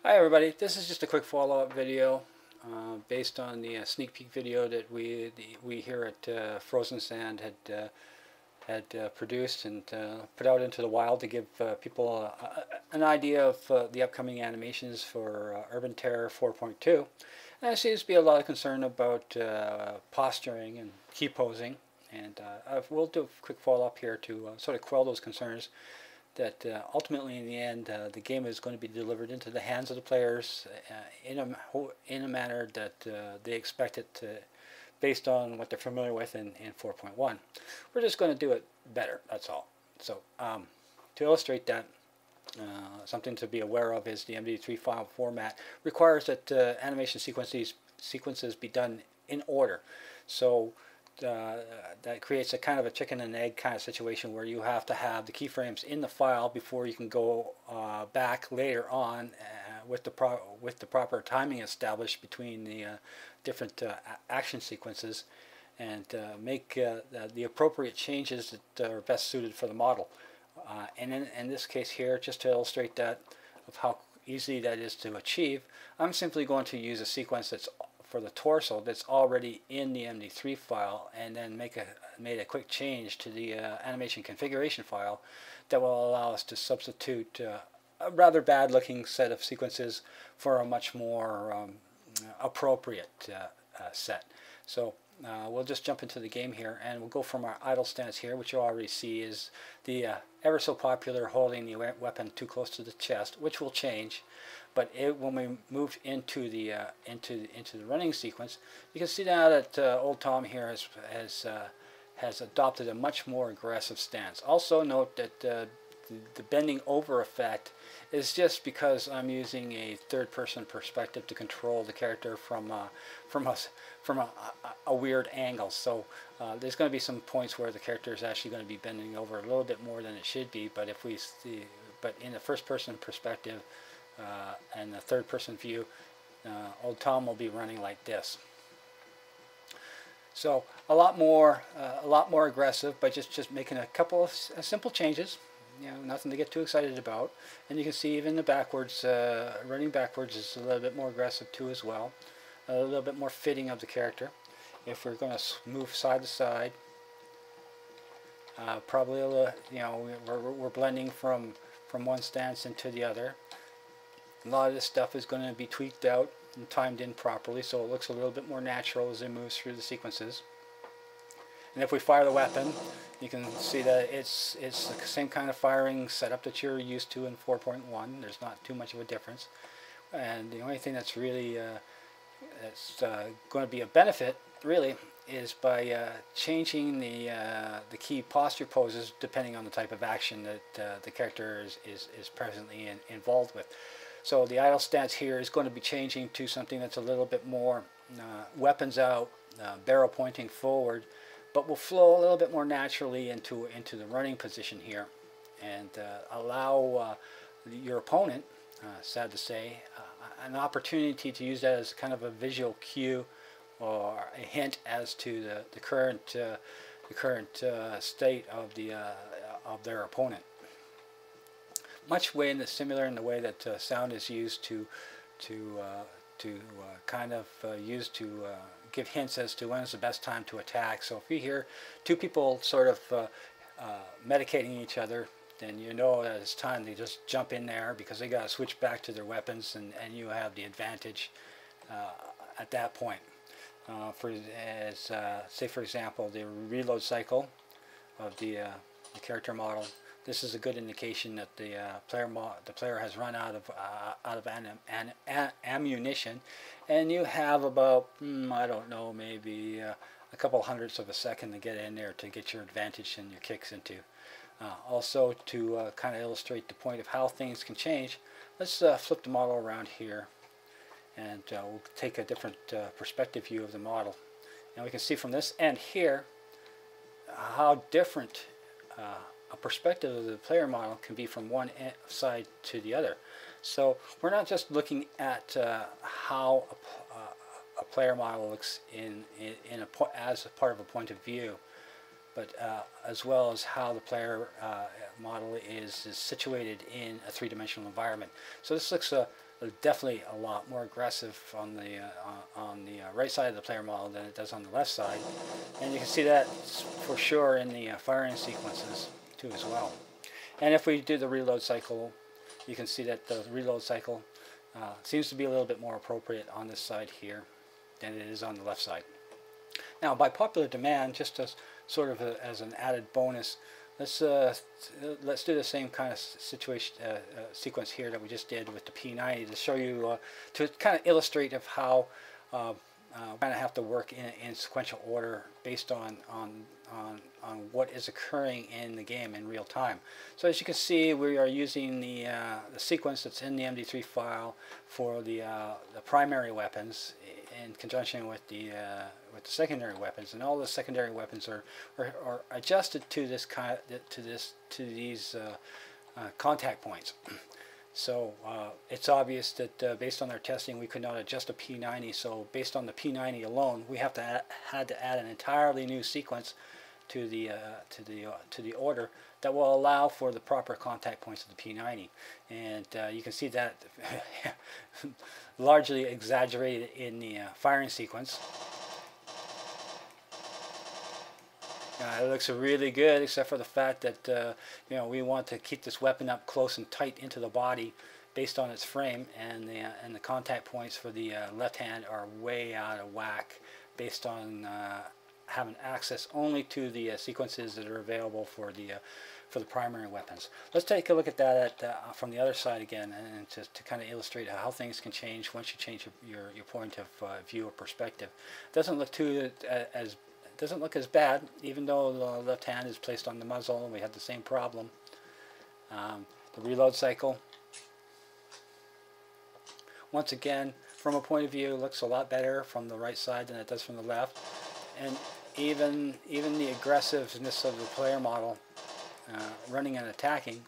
Hi everybody, this is just a quick follow-up video based on the sneak peek video that we here at Frozen Sand had produced and put out into the wild to give people an idea of the upcoming animations for Urban Terror 4.2. And there seems to be a lot of concern about posturing and key posing, and we'll do a quick follow-up here to sort of quell those concerns that ultimately in the end the game is going to be delivered into the hands of the players in a manner that they expect it to, based on what they're familiar with in 4.1. We're just going to do it better, that's all. So to illustrate that, something to be aware of is the MD3 file format requires that animation sequences be done in order. So that creates a kind of a chicken and egg kind of situation where you have to have the keyframes in the file before you can go back later on with the proper timing established between the different action sequences and make the appropriate changes that are best suited for the model. And in this case here, just to illustrate that of how easy that is to achieve, I'm simply going to use a sequence that's for the torso that's already in the MD3 file, and then made a quick change to the animation configuration file that will allow us to substitute a rather bad looking set of sequences for a much more appropriate set. So we'll just jump into the game here, and we'll go from our idle stance here, which you already see is the ever so popular holding the weapon too close to the chest, which will change. But when we move into the running sequence, you can see now that old Tom here has adopted a much more aggressive stance. Also note that the bending over effect is just because I'm using a third-person perspective to control the character from a weird angle. So there's going to be some points where the character is actually going to be bending over a little bit more than it should be. But but in the first-person perspective and the third-person view, old Tom will be running like this. So a lot more aggressive, but just making a couple of simple changes. You know, nothing to get too excited about. And you can see even the backwards, running backwards is a little bit more aggressive too as well. A little bit more fitting of the character. If we're going to move side to side, probably a little, you know, we're blending from one stance into the other. A lot of this stuff is going to be tweaked out and timed in properly, so it looks a little bit more natural as it moves through the sequences. And if we fire the weapon, you can see that it's the same kind of firing setup that you're used to in 4.1. There's not too much of a difference. And the only thing that's really going to be a benefit, really, is by changing the key posture poses depending on the type of action that the character is presently involved with. So the idle stance here is going to be changing to something that's a little bit more weapons out, barrel pointing forward, but will flow a little bit more naturally into the running position here, and allow your opponent, sad to say, an opportunity to use that as kind of a visual cue or a hint as to the current state of their opponent. Much similar in the way that sound is used to give hints as to when is the best time to attack. So if you hear two people sort of medicating each other, then you know that it's time to just jump in there because they got to switch back to their weapons, and you have the advantage at that point. Say for example, the reload cycle of the character model. This is a good indication that the player has run out of ammunition, and you have about I don't know, maybe a couple hundredths of a second to get in there to get your advantage and your kicks into. Also, to kind of illustrate the point of how things can change, let's flip the model around here, and we'll take a different perspective view of the model, and we can see from this end here how different a perspective of the player model can be from one side to the other. So we're not just looking at how a player model looks as a part of a point of view, but as well as how the player model is situated in a three-dimensional environment. So this looks definitely a lot more aggressive on the right side of the player model than it does on the left side, and you can see that for sure in the firing sequences too as well. And if we do the reload cycle, you can see that the reload cycle seems to be a little bit more appropriate on this side here than it is on the left side. Now, by popular demand, just as sort of as an added bonus, let's do the same kind of sequence here that we just did with the P90 to show you, to kind of illustrate of how kind of have to work in sequential order based on what is occurring in the game in real time. So as you can see, we are using the sequence that's in the MD3 file for the primary weapons in conjunction with the secondary weapons, and all the secondary weapons are adjusted to this these contact points. So it's obvious that based on our testing, we could not adjust a P90. So based on the P90 alone, we had to add an entirely new sequence to the order that will allow for the proper contact points of the P90. And you can see that largely exaggerated in the firing sequence. It looks really good, except for the fact that we want to keep this weapon up close and tight into the body based on its frame, and the contact points for the left hand are way out of whack based on having access only to the sequences that are available for the primary weapons. Let's take a look at that from the other side again, and to kind of illustrate how things can change once you change your point of view or perspective. It doesn't look as bad, even though the left hand is placed on the muzzle and we had the same problem. The reload cycle, once again, from a point of view, looks a lot better from the right side than it does from the left. And even the aggressiveness of the player model, running and attacking,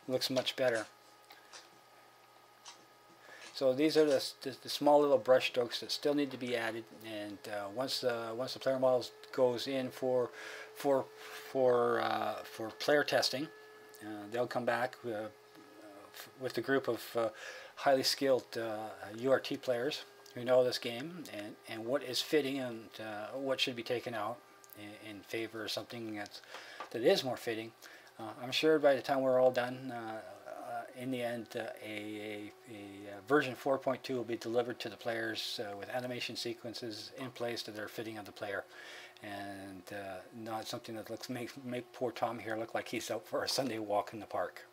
looks much better. So these are the small little brush strokes that still need to be added, and once the player model goes in for player testing, they'll come back with a group of highly skilled URT players who know this game and what is fitting and what should be taken out in favor of something that is more fitting. I'm sure by the time we're all done, in the end, a version 4.2 will be delivered to the players with animation sequences in place that are fitting of the player, and not something that make poor Tom here look like he's out for a Sunday walk in the park.